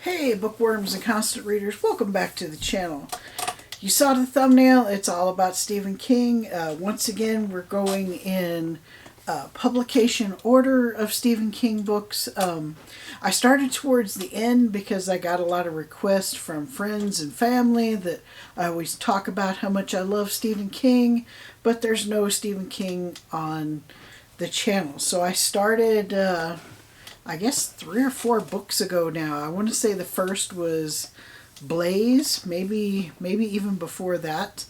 Hey bookworms and constant readers, welcome back to the channel. You saw the thumbnail, it's all about Stephen King. Once again, we're going in publication order of Stephen King books. I started towards the end because I got a lot of requests from friends and family that I always talk about how much I love Stephen King, but there's no Stephen King on the channel. So I started I guess 3 or 4 books ago now. I want to say the first was Blaze, maybe even before that.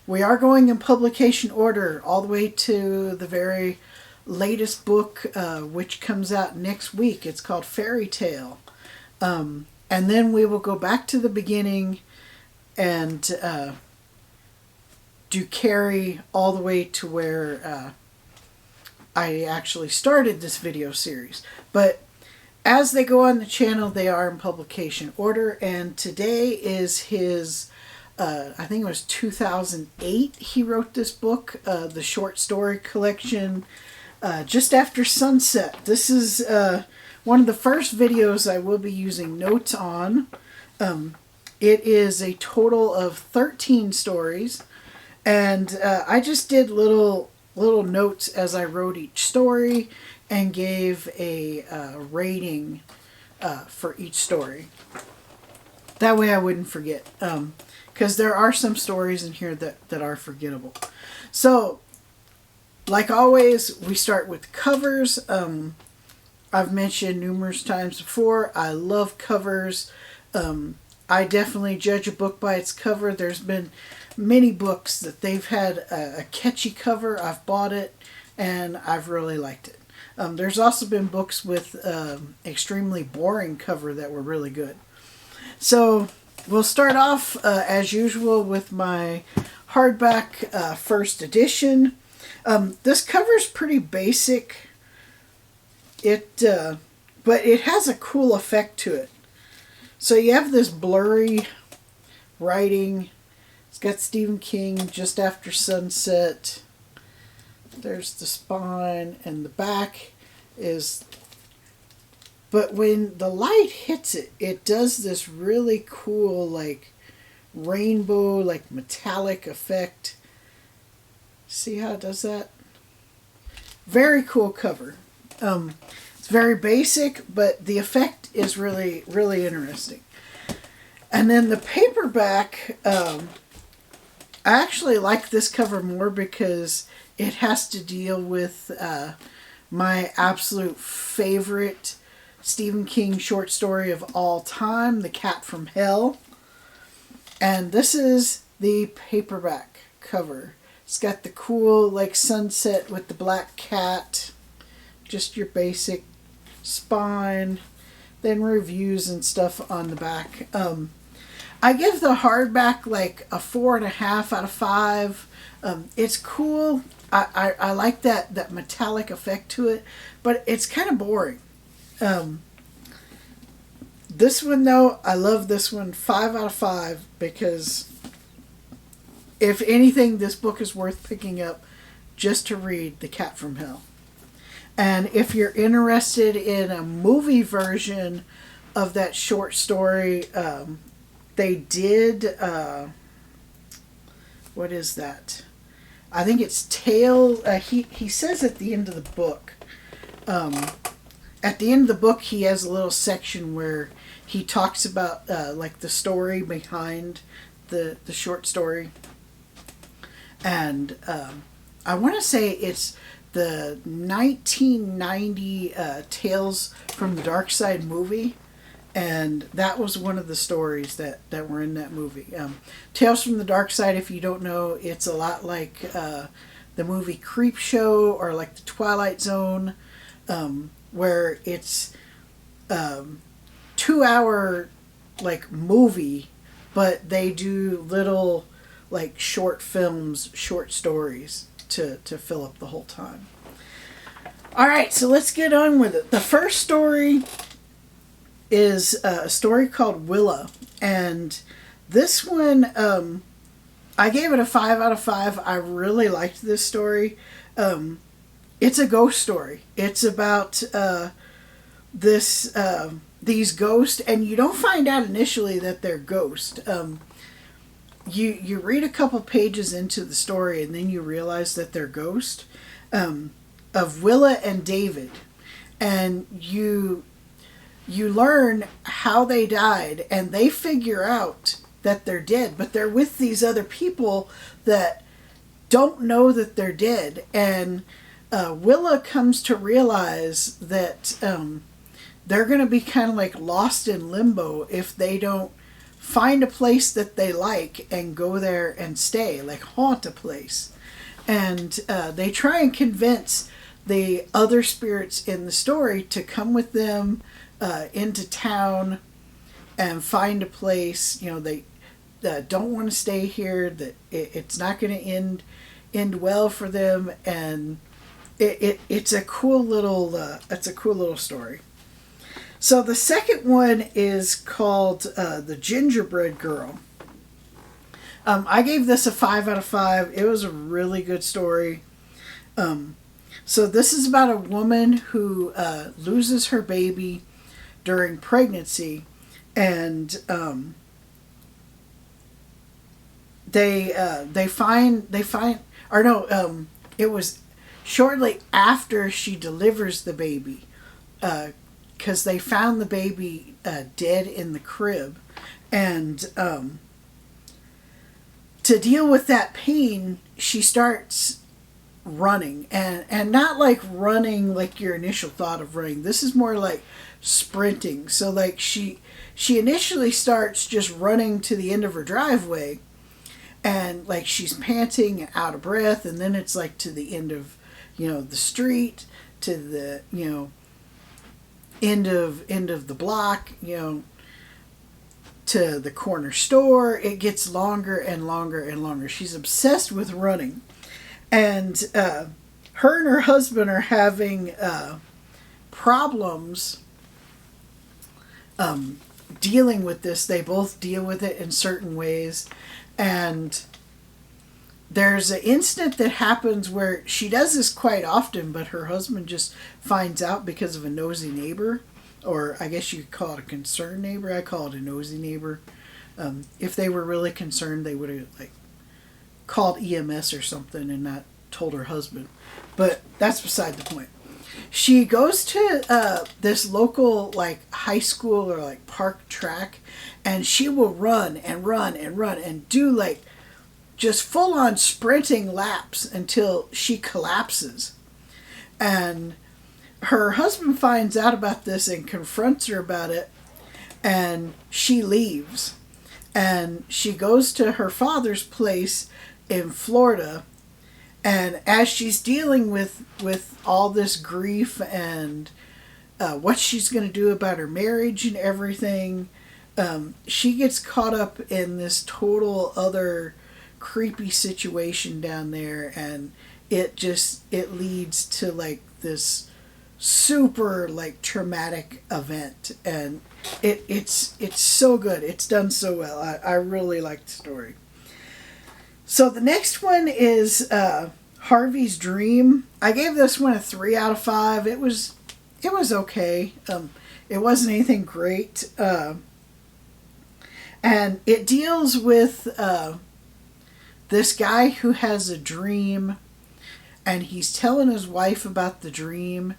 We are going in publication order all the way to the very latest book, which comes out next week. It's called Fairy Tale. And then we will go back to the beginning and do Carrie all the way to where I actually started this video series. But as they go on the channel, they are in publication order, and today is his, I think it was 2008 he wrote this book, the short story collection, Just After Sunset. This is one of the first videos I will be using notes on. It is a total of 13 stories, and I just did little notes as I wrote each story and gave a rating for each story. That way I wouldn't forget, because there are some stories in here that are forgettable. So, like always, we start with covers. I've mentioned numerous times before, I love covers. I definitely judge a book by its cover. There's been many books that they've had a catchy cover. I've bought it and I've really liked it. There's also been books with extremely boring cover that were really good. So we'll start off as usual with my hardback first edition. This cover's pretty basic. But it has a cool effect to it. So you have this blurry writing. It's got Stephen King, Just After Sunset. There's the spine, and the back is... But when the light hits it, it does this really cool, like, rainbow, like, metallic effect. See how it does that? Very cool cover. It's very basic, but the effect is really, really interesting. And then the paperback... I actually like this cover more because it has to deal with my absolute favorite Stephen King short story of all time, The Cat from Hell. And this is the paperback cover. It's got the cool like sunset with the black cat, just your basic spine, then reviews and stuff on the back. I give the hardback like a 4.5 out of 5. It's cool. I like that metallic effect to it, but it's kind of boring. This one though, I love this one. 5 out of 5 because if anything, this book is worth picking up just to read The Cat from Hell. And if you're interested in a movie version of that short story, they did, what is that? I think it's Tale, he says at the end of the book, at the end of the book he has a little section where he talks about like the story behind the short story. And I want to say it's the 1990 Tales from the Dark Side movie. And that was one of the stories that were in that movie. Tales from the Dark Side, if you don't know, it's a lot like the movie Creepshow or like the Twilight Zone, where it's 2-hour like movie, but they do little like short films, short stories to fill up the whole time. All right, so let's get on with it. The first story is a story called Willa, and this one I gave it a 5 out of 5. I really liked this story. It's a ghost story. It's about this these ghosts, and you don't find out initially that they're ghosts. You read a couple pages into the story, and then you realize that they're ghosts of Willa and David, and you learn how they died, and they figure out that they're dead, but they're with these other people that don't know that they're dead, and Willa comes to realize that they're going to be kind of like lost in limbo if they don't find a place that they like and go there and stay, like haunt a place. And they try and convince the other spirits in the story to come with them into town and find a place. You know, they don't want to stay here, that it's not going to end well for them, and it's a cool little story. So the second one is called The Gingerbread Girl. I gave this a 5 out of 5. It was a really good story. So this is about a woman who loses her baby during pregnancy, and they find or no, it was shortly after she delivers the baby, because they found the baby dead in the crib, and to deal with that pain, she starts running, and not like running like your initial thought of running. This is more like sprinting. So like she initially starts just running to the end of her driveway, and like she's panting and out of breath, and then it's like to the end of, you know, the street, to the, you know, end of the block, you know, to the corner store. It gets longer and longer and longer. She's obsessed with running. And her and her husband are having problems dealing with this. They both deal with it in certain ways. And there's an incident that happens where she does this quite often, but her husband just finds out because of a nosy neighbor. Or I guess you could call it a concerned neighbor. I call it a nosy neighbor. If they were really concerned, they would have like called EMS or something and not told her husband. But that's beside the point. She goes to this local like high school or like park track, and she will run and run and run and do like just full on sprinting laps until she collapses. And her husband finds out about this and confronts her about it, and she leaves. And she goes to her father's place in Florida, and as she's dealing with all this grief and what she's going to do about her marriage and everything, she gets caught up in this total other creepy situation down there, and it leads to like this super like traumatic event, and it's so good. It's done so well. I really like the story. So the next one is Harvey's Dream. I gave this one a 3 out of 5. It was okay. It wasn't anything great, and it deals with this guy who has a dream, and he's telling his wife about the dream,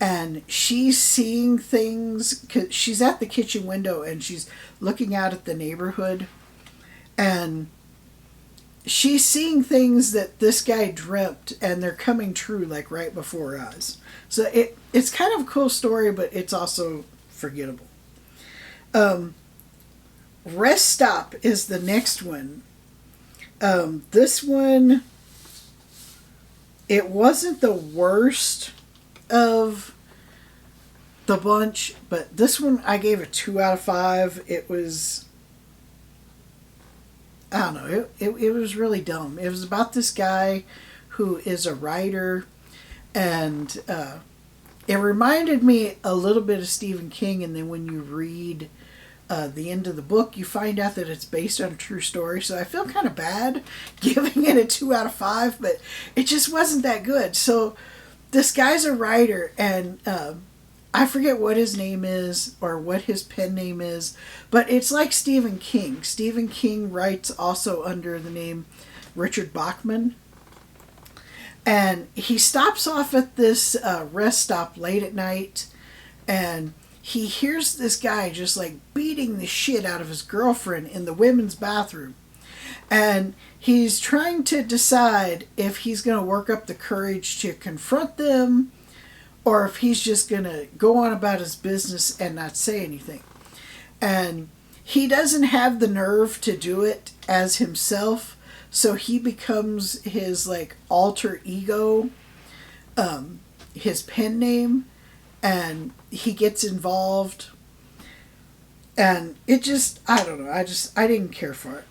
and she's seeing things. She's at the kitchen window and she's looking out at the neighborhood, and she's seeing things that this guy dreamt, and they're coming true like right before her eyes. So it's kind of a cool story, but it's also forgettable. Rest Stop is the next one. This one, it wasn't the worst of the bunch, but this one I gave a 2 out of 5. It was, I don't know, it was really dumb. It was about this guy who is a writer, and it reminded me a little bit of Stephen King, and then when you read the end of the book, you find out that it's based on a true story. So I feel kind of bad giving it a 2 out of 5, but it just wasn't that good. So this guy's a writer, and I forget what his name is or what his pen name is, but it's like Stephen King. Stephen King writes also under the name Richard Bachman. And he stops off at this rest stop late at night, and he hears this guy just like beating the shit out of his girlfriend in the women's bathroom. And he's trying to decide if he's going to work up the courage to confront them or if he's just going to go on about his business and not say anything. And he doesn't have the nerve to do it as himself, so he becomes his like alter ego, his pen name, and he gets involved. And it just, I don't know, I didn't care for it.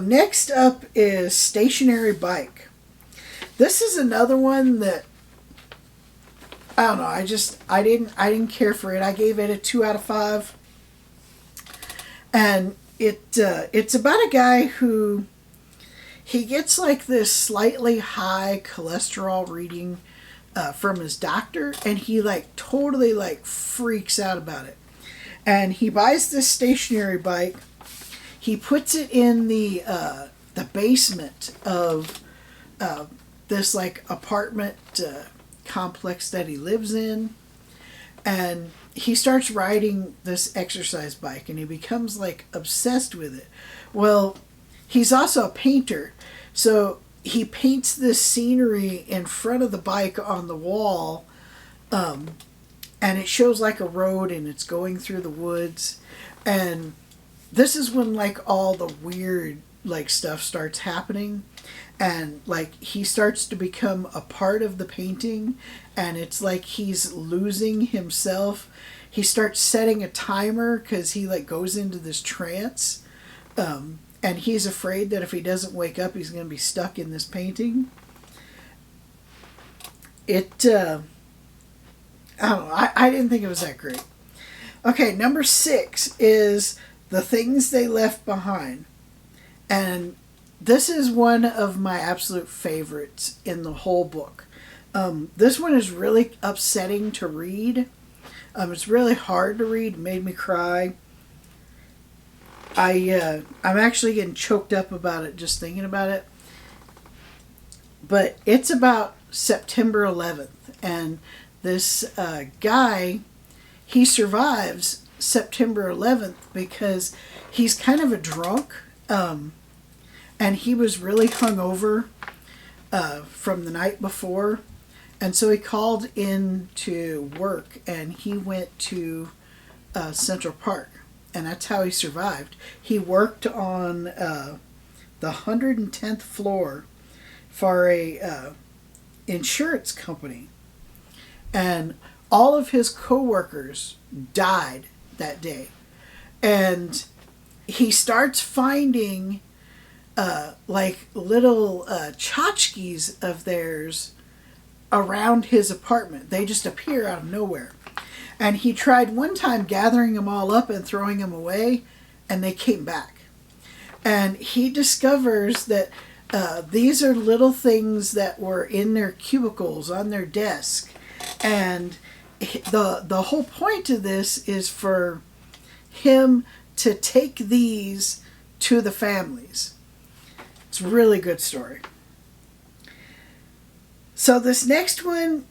Next up is Stationary Bike. This is another one that I don't know. I didn't care for it. I gave it a 2 out of 5, and it's about a guy who he gets like this slightly high cholesterol reading from his doctor, and he like totally like freaks out about it, and he buys this stationary bike. He puts it in the basement of this like apartment complex that he lives in, and he starts riding this exercise bike, and he becomes like obsessed with it. Well, he's also a painter, so he paints this scenery in front of the bike on the wall, and it shows like a road, and it's going through the woods, and this is when like all the weird like stuff starts happening, and like he starts to become a part of the painting, and it's like he's losing himself. He starts setting a timer because he like goes into this trance, and he's afraid that if he doesn't wake up he's going to be stuck in this painting. I don't know, I didn't think it was that great. Okay, number 6 is The Things They Left Behind. And this is one of my absolute favorites in the whole book. This one is really upsetting to read. It's really hard to read. It made me cry. I'm actually getting choked up about it just thinking about it. But it's about September 11th. And this guy, he survives September 11th because he's kind of a drunk, and he was really hungover from the night before, and so he called in to work, and he went to Central Park, and that's how he survived. He worked on the 110th floor for a insurance company, and all of his coworkers died that day. And he starts finding like little tchotchkes of theirs around his apartment. They just appear out of nowhere. And he tried one time gathering them all up and throwing them away, and they came back. And he discovers that these are little things that were in their cubicles on their desk. And the whole point of this is for him to take these to the families. It's a really good story. So this next one,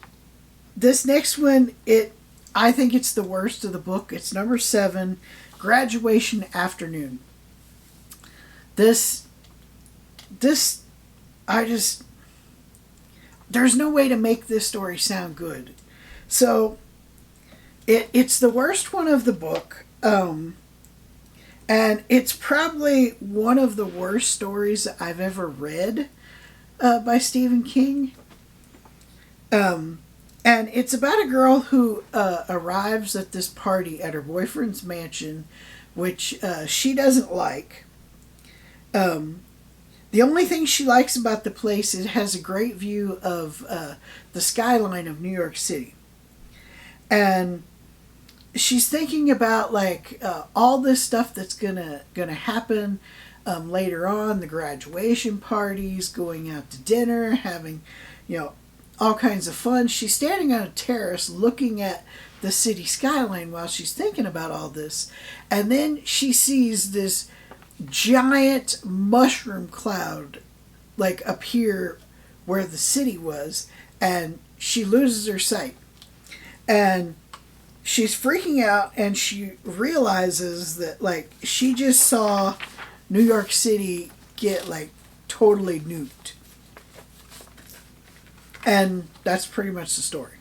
I think it's the worst of the book. It's number 7, Graduation Afternoon. There's no way to make this story sound good. So it's the worst one of the book, and it's probably one of the worst stories I've ever read by Stephen King. And it's about a girl who arrives at this party at her boyfriend's mansion, which she doesn't like. The only thing she likes about the place is it has a great view of the skyline of New York City. And she's thinking about like all this stuff that's gonna happen later on, the graduation parties, going out to dinner, having all kinds of fun. She's standing on a terrace looking at the city skyline while she's thinking about all this. And then she sees this giant mushroom cloud like appear where the city was, and she loses her sight. And she's freaking out, and she realizes that like she just saw New York City get like totally nuked. And that's pretty much the story.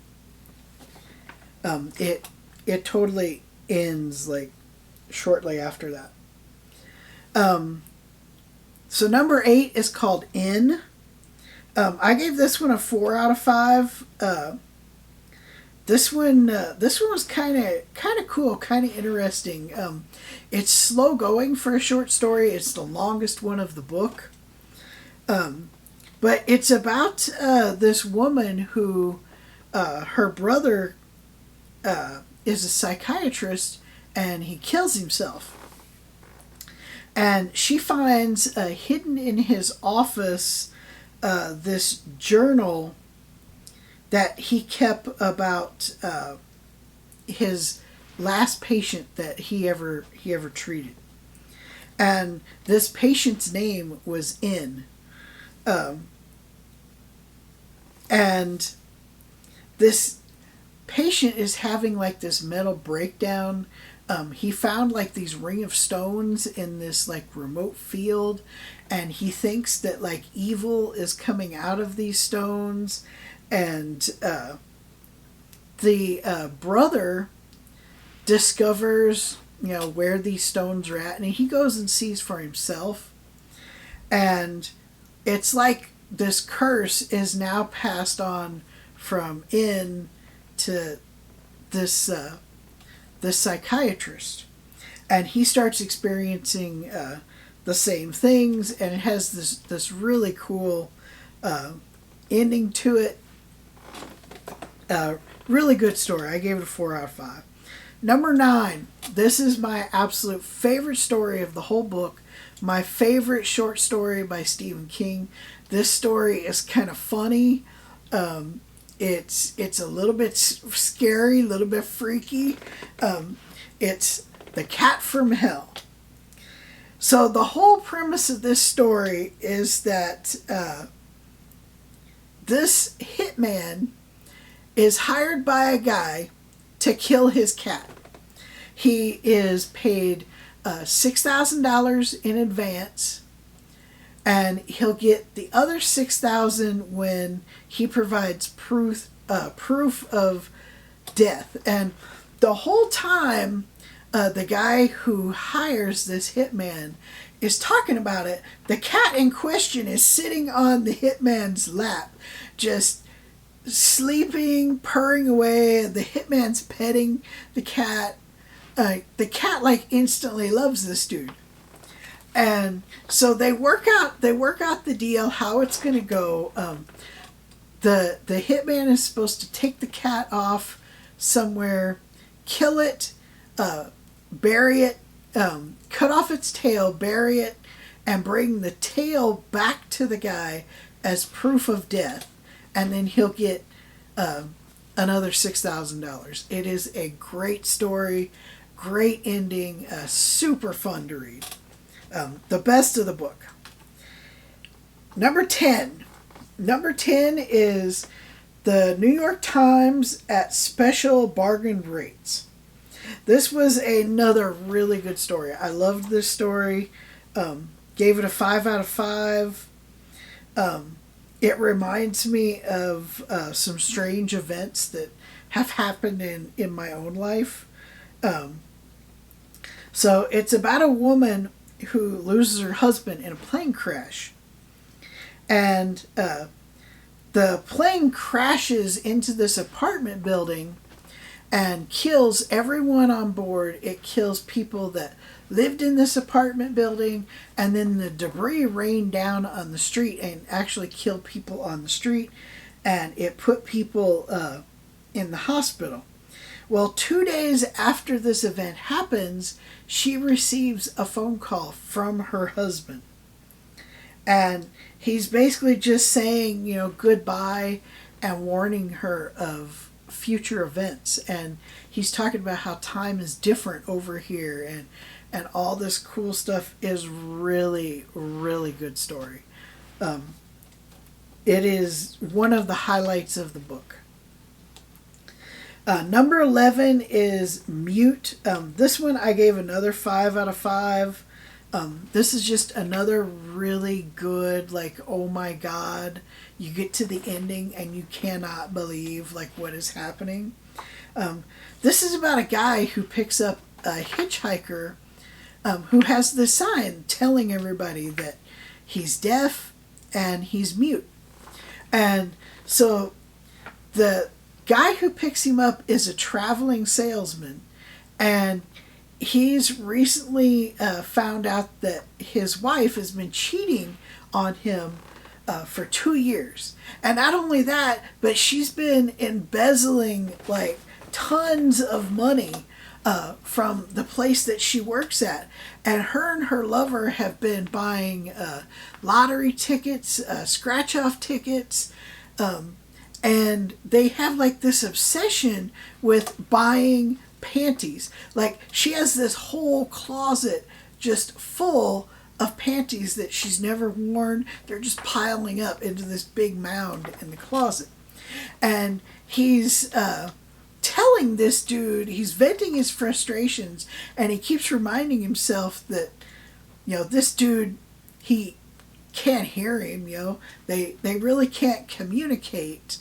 It totally ends like shortly after that. So number 8 is called In. I gave this one a 4 out of 5. This one was kind of cool, kind of interesting. It's slow going for a short story. It's the longest one of the book. But it's about this woman who her brother is a psychiatrist, and he kills himself. And she finds hidden in his office this journal that he kept about his last patient that he ever treated. And this patient's name was In. And this patient is having like this mental breakdown. He found like these ring of stones in this like remote field, and he thinks that like evil is coming out of these stones. And the brother discovers, where these stones are at, and he goes and sees for himself. And it's like this curse is now passed on from In to this psychiatrist, and he starts experiencing the same things, and it has this really cool ending to it. Really good story. I gave it a 4 out of 5. Number 9. This is my absolute favorite story of the whole book. My favorite short story by Stephen King. This story is kind of funny. It's a little bit scary, a little bit freaky. It's The Cat from Hell. So the whole premise of this story is that this hitman is hired by a guy to kill his cat. He is paid $6,000 in advance, and he'll get the other $6,000 when he provides proof of death. And the whole time, the guy who hires this hitman is talking about it. The cat in question is sitting on the hitman's lap, just sleeping, purring away. The hitman's petting the cat. The cat like instantly loves this dude. And so they work out the deal, how it's going to go. The hitman is supposed to take the cat off somewhere, kill it, bury it, cut off its tail, bury it, and bring the tail back to the guy as proof of death. And then he'll get another $6,000. It is a great story, great ending, super fun to read. The best of the book. Number 10. Number 10 is the New York Times at Special Bargain Rates. This was another really good story. I loved this story. Gave it a 5 out of 5. It reminds me of some strange events that have happened in my own life. So it's about a woman who loses her husband in a plane crash. And the plane crashes into this apartment building and kills everyone on board. It kills people that lived in this apartment building, and then the debris rained down on the street and actually killed people on the street, and it put people in the hospital. Well, 2 days after this event happens, she receives a phone call from her husband. And he's basically just saying, goodbye and warning her of future events, and he's talking about how time is different over here, and all this cool stuff. Is really, really good story. It is one of the highlights of the book. Number 11 is Mute. This one I gave another 5 out of 5. This is just another really good, like, oh my god, you get to the ending and you cannot believe, like, what is happening. This is about a guy who picks up a hitchhiker who has this sign telling everybody that he's deaf and he's mute. And so the guy who picks him up is a traveling salesman, and he's recently found out that his wife has been cheating on him for 2 years. And not only that, but she's been embezzling like tons of money from the place that she works at. And her lover have been buying lottery tickets, scratch-off tickets, and they have like this obsession with buying panties. Like, she has this whole closet just full of panties that she's never worn. They're just piling up into this big mound in the closet. And he's telling this dude, he's venting his frustrations, and he keeps reminding himself that, this dude, he can't hear him, they really can't communicate.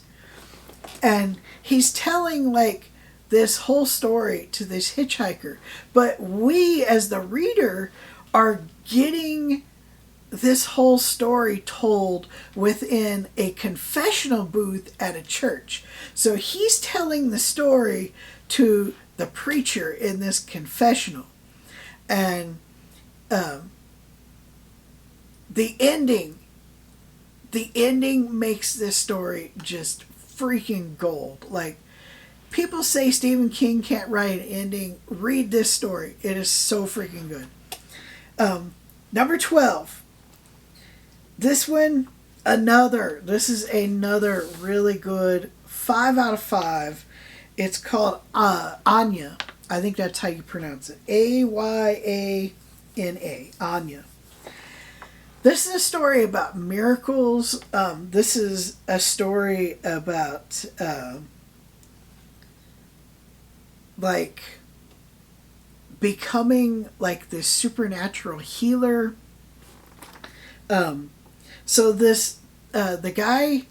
And he's telling like this whole story to this hitchhiker, but we as the reader are getting this whole story told within a confessional booth at a church. So he's telling the story to the preacher in this confessional. And the ending makes this story just freaking gold. Like, people say Stephen King can't write an ending. Read this story. It is so freaking good. Number 12. This one, this is another really good 5 out of 5. It's called Anya. I think that's how you pronounce it. Ayana. Anya. This is a story about miracles. This is a story about like becoming like this supernatural healer. So this the guy,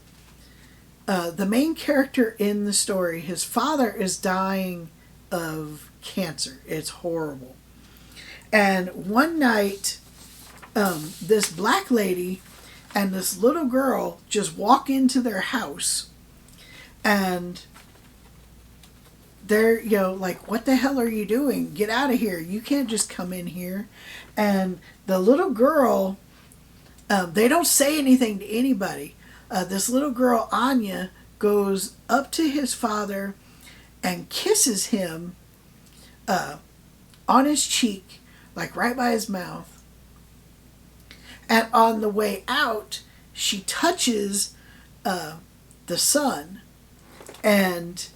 the main character in the story, his father is dying of cancer. It's horrible. And one night, this black lady and this little girl just walk into their house, and they're, like, what the hell are you doing? Get out of here. You can't just come in here. And the little girl, they don't say anything to anybody. This little girl, Anya, goes up to his father and kisses him on his cheek, like right by his mouth. And on the way out, she touches the son, and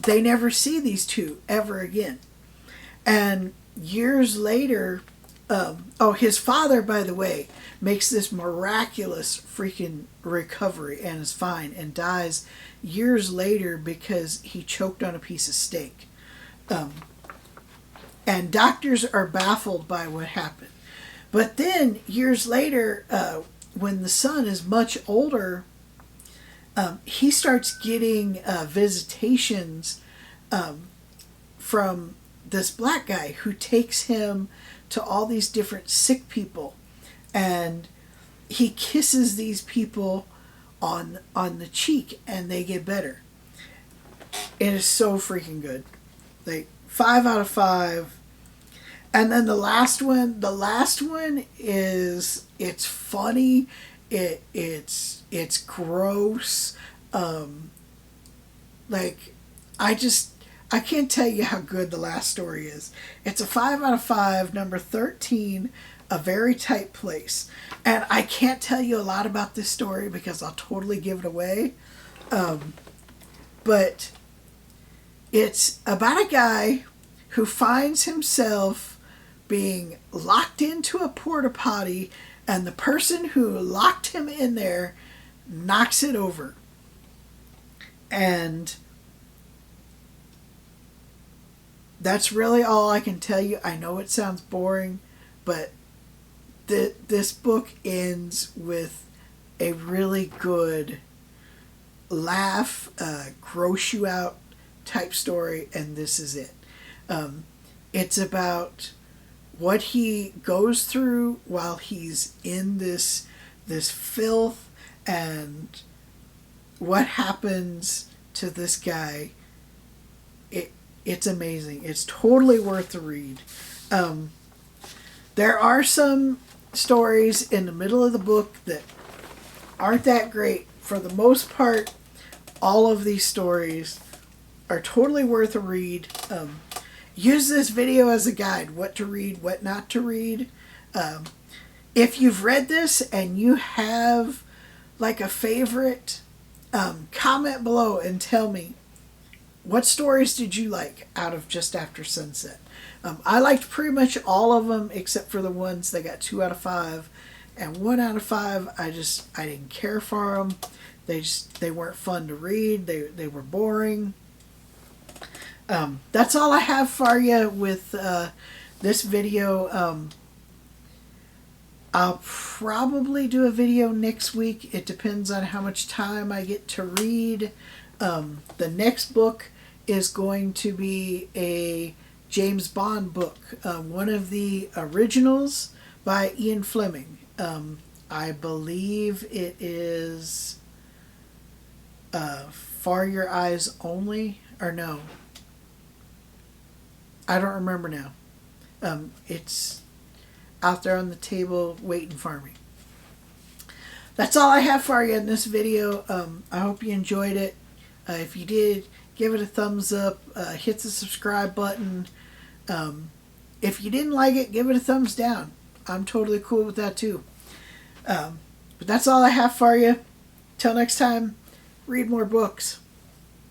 they never see these two ever again. And years later, his father, by the way, makes this miraculous freaking recovery and is fine, and dies years later because he choked on a piece of steak. And doctors are baffled by what happened. But then years later, when the son is much older, he starts getting visitations from this black guy who takes him to all these different sick people, and he kisses these people on the cheek, and they get better. It is so freaking good. Like 5 out of 5. And then the last one is, it's funny, it's gross. I can't tell you how good the last story is. It's a 5 out of 5, number 13, A Very Tight Place. And I can't tell you a lot about this story because I'll totally give it away. but it's about a guy who finds himself being locked into a porta potty, and the person who locked him in there knocks it over. And that's really all I can tell you. I know it sounds boring, but this book ends with a really good laugh, gross you out type story, and this is it. It's about what he goes through while he's in this filth, and what happens to this guy. It's amazing. It's totally worth the read. There are some stories in the middle of the book that aren't that great. For the most part, all of these stories are totally worth a read. Use this video as a guide, what to read, what not to read. If you've read this and you have like a favorite, comment below and tell me, what stories did you like out of Just After Sunset? I liked pretty much all of them except for the ones that got 2 out of 5 and 1 out of 5. I didn't care for them. They weren't fun to read. They were boring. That's all I have for you with this video. I'll probably do a video next week. It depends on how much time I get to read. The next book is going to be a James Bond book, one of the originals by Ian Fleming. I believe it is For Your Eyes Only, or no. I don't remember now. It's out there on the table waiting for me. That's all I have for you in this video. I hope you enjoyed it. If you did, give it a thumbs up. Hit the subscribe button. If you didn't like it, give it a thumbs down. I'm totally cool with that too. But that's all I have for you. Till next time, read more books.